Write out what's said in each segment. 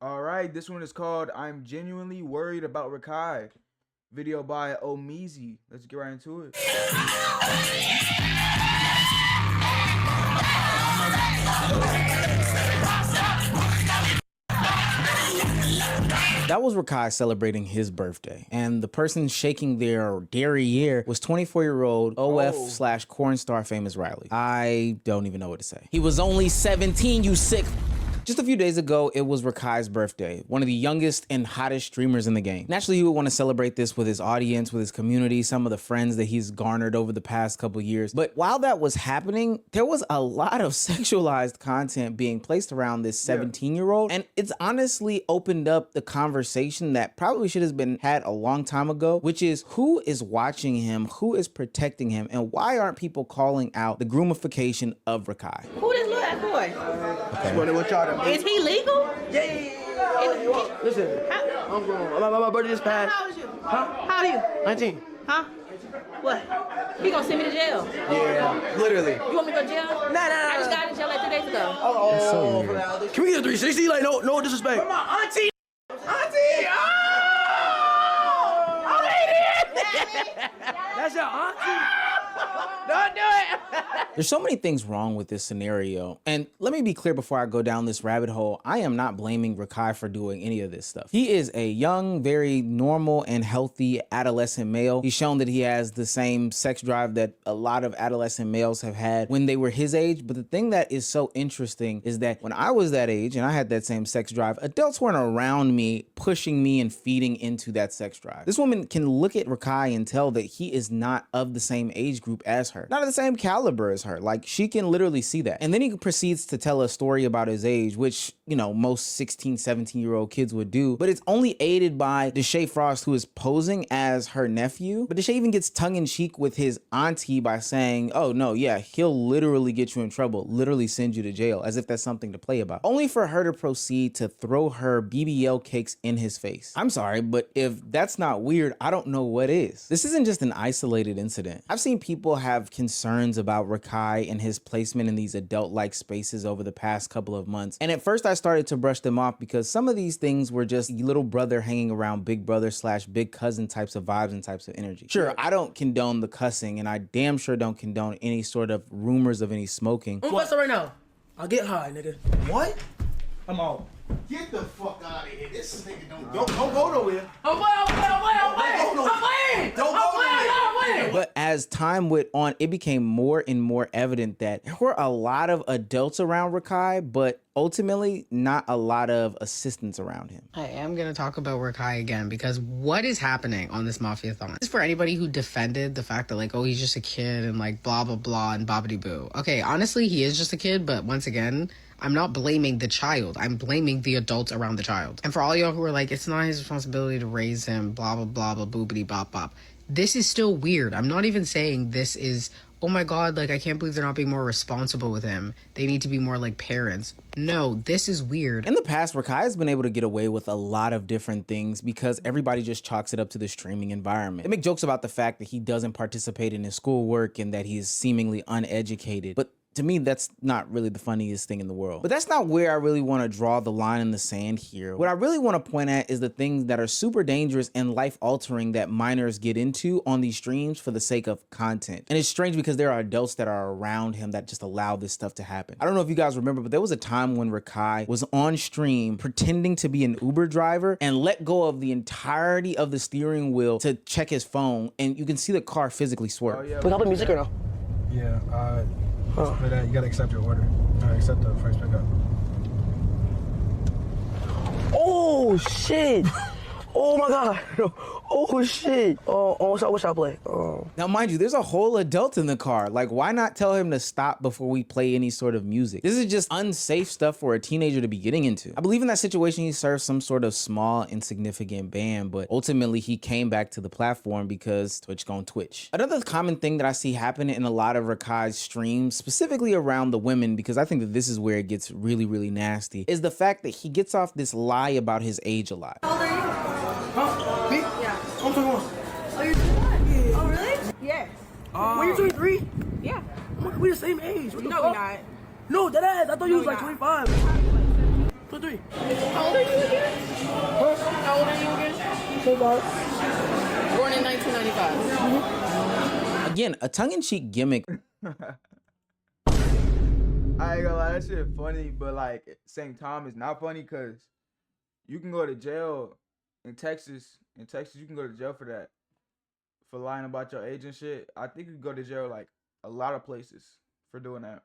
All right, this one is called I'm Genuinely Worried About Rakai. Video by Omizi. Let's get right into it. That was Rakai celebrating his birthday, and the person shaking their derriere was 24-year-old OF/corn star famous Riley. I don't even know what to say. He was only 17, you sick. Just a few days ago, it was Rakai's birthday, one of the youngest and hottest streamers in the game. Naturally, he would want to celebrate this with his audience, with his community, some of the friends that he's garnered over the past couple years. But while that was happening, there was a lot of sexualized content being placed around this 17-year-old. And it's honestly opened up the conversation that probably should have been had a long time ago, which is who is watching him, who is protecting him, and why aren't people calling out the groomification of Rakai? Who this little boy? Okay. What y'all Is he legal? Yeah. Listen, I'm grown. My birthday just passed. How old is you? Huh? How old are you? 19. Huh? What? He gonna send me to jail? Yeah, literally. You want me to go to jail? Nah. I just got out of jail like 3 days ago. Can we get a 360? Like, no disrespect. Where my auntie? Auntie! Oh! That's your auntie? Don't do it! There's so many things wrong with this scenario. And let me be clear before I go down this rabbit hole, I am not blaming Rakai for doing any of this stuff. He is a young, very normal and healthy adolescent male. He's shown that he has the same sex drive that a lot of adolescent males have had when they were his age. But the thing that is so interesting is that when I was that age and I had that same sex drive, adults weren't around me, pushing me and feeding into that sex drive. This woman can look at Rakai and tell that he is not of the same age group as her, not of the same caliber as her. Like, she can literally see that. And then he proceeds to tell a story about his age, which, you know, most 16, 17-year-old kids would do, but it's only aided by Deshae Frost, who is posing as her nephew. But Deshae even gets tongue-in-cheek with his auntie by saying, oh no, yeah, he'll literally get you in trouble, literally send you to jail, as if that's something to play about, only for her to proceed to throw her BBL cakes in his face. I'm sorry, but if that's not weird, I don't know what is. This isn't just an isolated incident. I've seen people have concerns about Rakai and his placement in these adult-like spaces over the past couple of months. And at first I started to brush them off because some of these things were just little brother hanging around big brother / big cousin types of vibes and types of energy. Sure, I don't condone the cussing, and I damn sure don't condone any sort of rumors of any smoking. What's up right now? I'll get high, nigga. What? I'm out. Get the fuck out of here. This nigga don't go nowhere. I'm playing. But as time went on, it became more and more evident that there were a lot of adults around Rakai, but ultimately not a lot of assistants around him. I am going to talk about Rakai again because what is happening on this Mafia-thon? This is for anybody who defended the fact that, like, oh, he's just a kid and, like, blah, blah, blah, and bobbity boo. Okay, honestly, he is just a kid, but once again, I'm not blaming the child. I'm blaming the adults around the child. And for all y'all who are like, it's not his responsibility to raise him, blah, blah, blah, blah, boobity, bop, bop. This is still weird. I'm not even saying this is, oh my God, like, I can't believe they're not being more responsible with him. They need to be more like parents. No, this is weird. In the past, Rakai has been able to get away with a lot of different things because everybody just chalks it up to the streaming environment. They make jokes about the fact that he doesn't participate in his schoolwork and that he's seemingly uneducated. But to me, that's not really the funniest thing in the world. But that's not where I really want to draw the line in the sand here. What I really want to point at is the things that are super dangerous and life-altering that minors get into on these streams for the sake of content. And it's strange because there are adults that are around him that just allow this stuff to happen. I don't know if you guys remember, but there was a time when Rakai was on stream pretending to be an Uber driver and let go of the entirety of the steering wheel to check his phone, and you can see the car physically swerve. Oh, yeah. We got the music or no? Yeah, for that, you gotta accept your order. Accept the first pickup. Oh, shit. Oh, my God. Oh, shit. Oh, what should I play? Now, mind you, there's a whole adult in the car. Like, why not tell him to stop before we play any sort of music? This is just unsafe stuff for a teenager to be getting into. I believe in that situation, he served some sort of small, insignificant ban, but ultimately he came back to the platform because Twitch gon' Twitch. Another common thing that I see happen in a lot of Rakai's streams, specifically around the women, because I think that this is where it gets really, really nasty, is the fact that he gets off this lie about his age a lot. How old are you? Huh? Me? Yeah. I'm 21. Oh, you're 21? Yeah. Oh, really? Yes. Were you 23? Yeah. We the same age. What the fuck? Not. No, that ass. I thought you was No, like we 25. 23. How old are you again? Hey guys. Born in 1995. Again, a tongue-in-cheek gimmick. I ain't gonna lie, that shit funny, but like at the same time, it's not funny because you can go to jail in Texas. In Texas, you can go to jail for that, for lying about your age and shit. I think you can go to jail like a lot of places for doing that.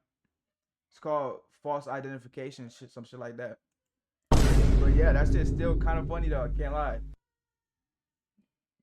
It's called false identification, shit, some shit like that. But yeah, that shit's still kind of funny though. I can't lie.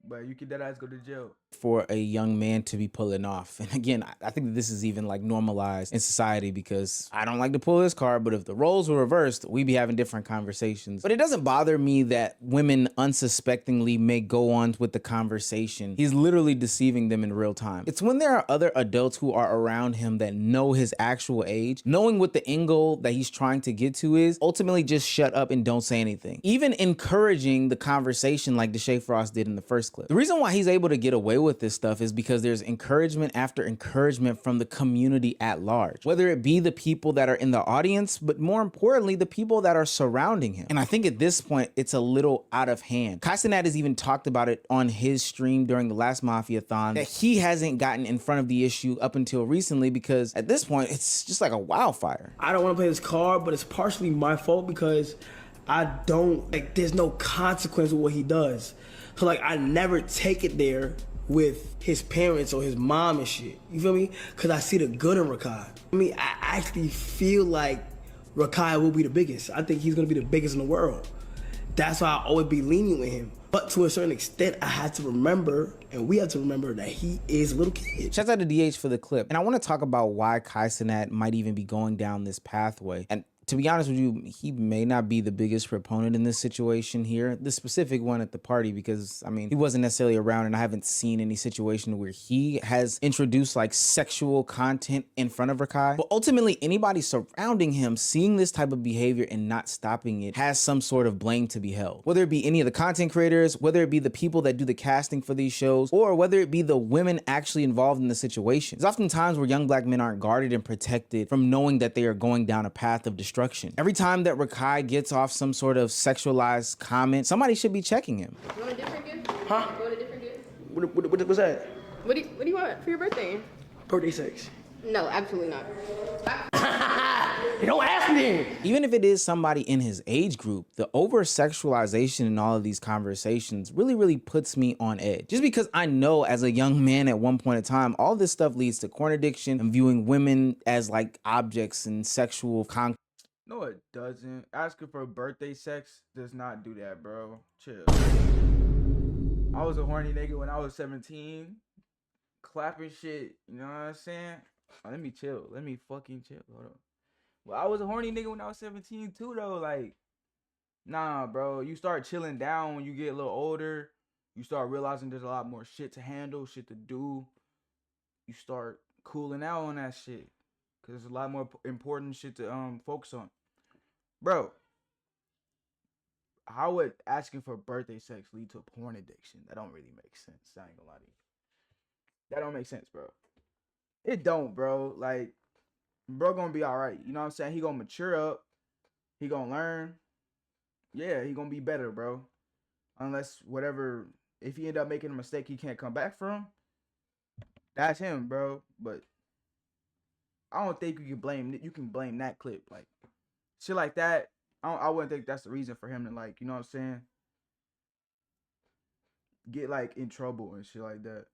But you can dead ass go to jail. For a young man to be pulling off. And again, I think that this is even like normalized in society because I don't like to pull this card, but if the roles were reversed, we'd be having different conversations. But it doesn't bother me that women unsuspectingly may go on with the conversation. He's literally deceiving them in real time. It's when there are other adults who are around him that know his actual age, knowing what the end goal that he's trying to get to is, ultimately just shut up and don't say anything. Even encouraging the conversation like Deshae Frost did in the first clip. The reason why he's able to get away with this stuff is because there's encouragement after encouragement from the community at large, whether it be the people that are in the audience, but more importantly, the people that are surrounding him. And I think at this point, it's a little out of hand. Kai Cenat has even talked about it on his stream during the last Mafia-thon, that he hasn't gotten in front of the issue up until recently because at this point, it's just like a wildfire. I don't want to play this card, but it's partially my fault because I don't, like, there's no consequence with what he does. So, like, I never take it there with his parents or his mom and shit. You feel me? Because I see the good in Rakai. I mean, I actually feel like Rakai will be the biggest. I think he's going to be the biggest in the world. That's why I always be lenient with him. But to a certain extent, I had to remember, and we have to remember, that he is a little kid. Shouts out to DH for the clip. And I want to talk about why Kai Cenat might even be going down this pathway. And to be honest with you, he may not be the biggest proponent in this situation here, this specific one at the party, because I mean, he wasn't necessarily around and I haven't seen any situation where he has introduced like sexual content in front of Rakai. But ultimately, anybody surrounding him seeing this type of behavior and not stopping it has some sort of blame to be held. Whether it be any of the content creators, whether it be the people that do the casting for these shows, or whether it be the women actually involved in the situation. There's often times where young black men aren't guarded and protected from knowing that they are going down a path of destruction. Every time that Rakai gets off some sort of sexualized comment, somebody should be checking him. You want a different gift? Huh? You want a different gift? What's that? What do you want for your birthday? Birthday sex. No, absolutely not. Don't ask me then. Even if it is somebody in his age group, the over-sexualization in all of these conversations really puts me on edge. Just because I know as a young man at one point in time, all this stuff leads to porn addiction and viewing women as like objects and sexual conquest. No, it doesn't. Asking for birthday sex does not do that, bro. Chill. I was a horny nigga when I was 17. Clapping shit. You know what I'm saying? Oh, let me chill. Let me fucking chill. Hold on. Well, I was a horny nigga when I was 17 too, though. Like, nah, bro. You start chilling down when you get a little older. You start realizing there's a lot more shit to handle, shit to do. You start cooling out on that shit. Because there's a lot more important shit to focus on. Bro, how would asking for birthday sex lead to a porn addiction? That don't really make sense. I ain't gonna lie to you. That don't make sense, bro. It don't, bro. Like, bro gonna be alright. You know what I'm saying? He gonna mature up. He gonna learn. Yeah, he gonna be better, bro. Unless whatever, if he end up making a mistake he can't come back from, that's him, bro. But I don't think you can blame that clip. Like, shit like that, I wouldn't think that's the reason for him to, like, you know what I'm saying, get like in trouble and shit like that.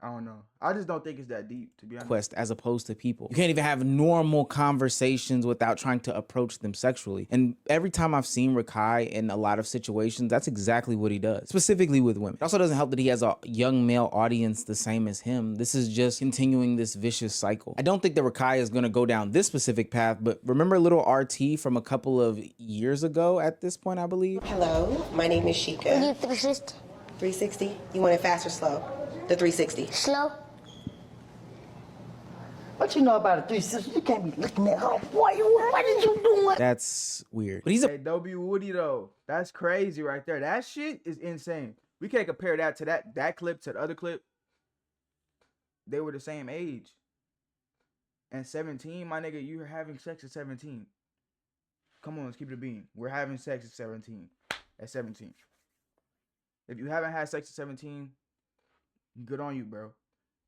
I don't know. I just don't think it's that deep, to be honest. As opposed to people. You can't even have normal conversations without trying to approach them sexually. And every time I've seen Rakai in a lot of situations, that's exactly what he does, specifically with women. It also doesn't help that he has a young male audience the same as him. This is just continuing this vicious cycle. I don't think that Rakai is going to go down this specific path, but remember little RT from a couple of years ago at this point, I believe? Hello, my name is Sheikah. 360. 360? You want it fast or slow? The 360. Slow. What you know about a 360? You can't be looking at her. What did you do? That's weird. But he's a Hey, W Woody though. That's crazy right there. That shit is insane. We can't compare that to that clip to the other clip. They were the same age. And 17, my nigga, you were having sex at 17. Come on, let's keep it a bean. We're having sex at 17. At 17. If you haven't had sex at 17, good on you, bro.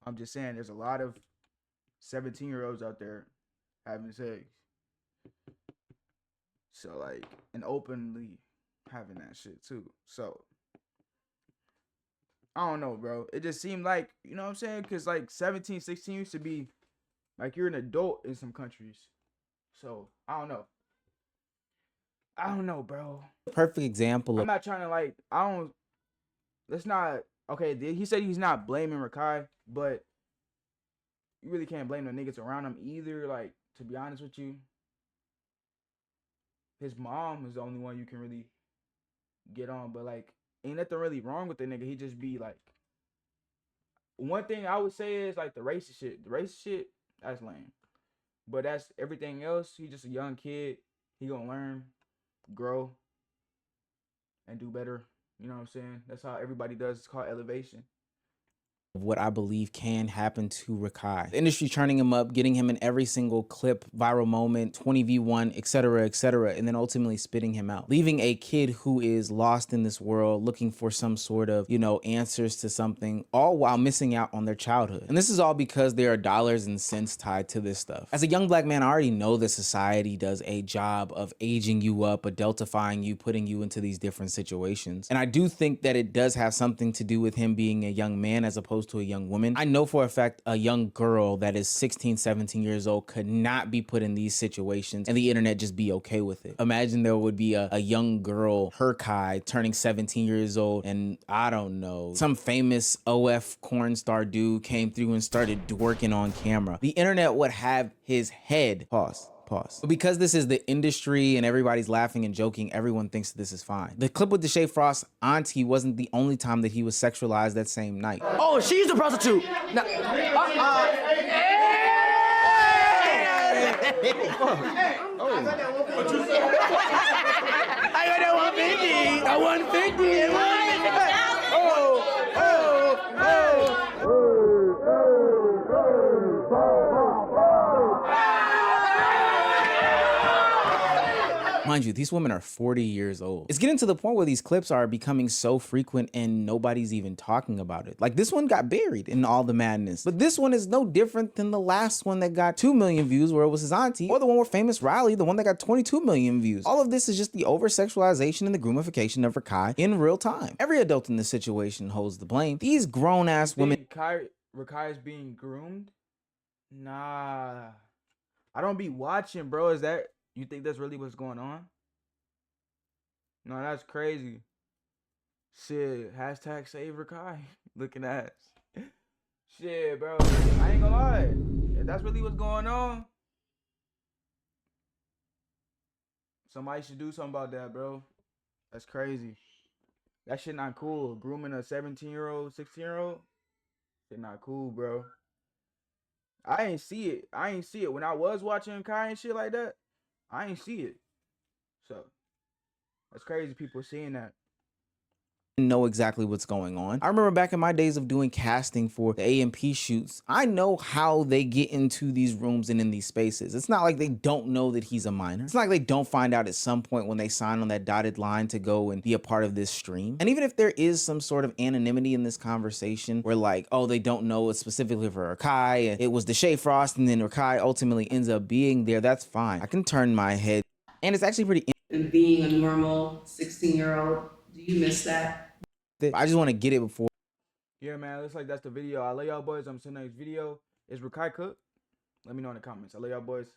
I'm just saying, there's a lot of 17-year-olds out there having sex. So, like, and openly having that shit, too. So, I don't know, bro. It just seemed like, you know what I'm saying? Because, like, 17, 16 used to be, like, you're an adult in some countries. So, I don't know. I don't know, bro. Perfect example I'm of not trying to, like, let's not, okay, he said he's not blaming Rakai, but you really can't blame the niggas around him either. Like, to be honest with you, his mom is the only one you can really get on. But, like, ain't nothing really wrong with the nigga. He just be, like, one thing I would say is, like, the racist shit. The racist shit, that's lame. But that's everything else. He just a young kid. He gonna learn, grow, and do better. You know what I'm saying? That's how everybody does. It's called elevation. what I believe can happen to Rakai. The industry turning him up, getting him in every single clip, viral moment, 20v1, etc., and then ultimately spitting him out. Leaving a kid who is lost in this world, looking for some sort of, you know, answers to something, all while missing out on their childhood. And this is all because there are dollars and cents tied to this stuff. As a young black man, I already know that society does a job of aging you up, adultifying you, putting you into these different situations. And I do think that it does have something to do with him being a young man as opposed to a young woman. I know for a fact a young girl that is 16, 17 years old could not be put in these situations and the internet just be okay with it. Imagine there would be a young girl, Rakai, turning 17 years old, and I don't know, some famous OF corn star dude came through and started working on camera. The internet would have his head. Pause. But because this is the industry and everybody's laughing and joking, everyone thinks that this is fine. The clip with the Deshae Frost auntie wasn't the only time that he was sexualized that same night. Oh, she's a prostitute. No. I got that 150. A 150. Mind you, these women are 40 years old. It's getting to the point where these clips are becoming so frequent and nobody's even talking about it. Like, this one got buried in all the madness. But this one is no different than the last one that got 2 million views where it was his auntie, or the one where famous Riley, the one that got 22 million views. All of this is just the over-sexualization and the groomification of Rakai in real time. Every adult in this situation holds the blame. These grown-ass women... Rakai is being groomed? Nah. I don't be watching, bro. Is that... You think that's really what's going on? No, that's crazy. Shit, hashtag save Rakai. Looking ass. Shit, bro. I ain't gonna lie. If that's really what's going on, somebody should do something about that, bro. That's crazy. That shit not cool. Grooming a 17-year-old, 16-year-old, shit not cool, bro. I ain't see it. When I was watching Kai and shit like that, I ain't see it. So, that's crazy people seeing that. Know exactly what's going on. I remember back in my days of doing casting for the A&P shoots, I know how they get into these rooms and in these spaces. It's not like they don't know that he's a minor. It's not like they don't find out at some point when they sign on that dotted line to go and be a part of this stream. And even if there is some sort of anonymity in this conversation where, like, oh, they don't know it's specifically for Rakai, and it was Deshae Frost, and then Rakai ultimately ends up being there, that's fine. I can turn my head. And it's actually pretty... And being a normal 16-year-old, do you miss that? I just want to get it before. Yeah, man, looks like that's the video. I love y'all boys. I'm seeing the next video. Is Rakai cooked? Let me know in the comments. I love y'all boys.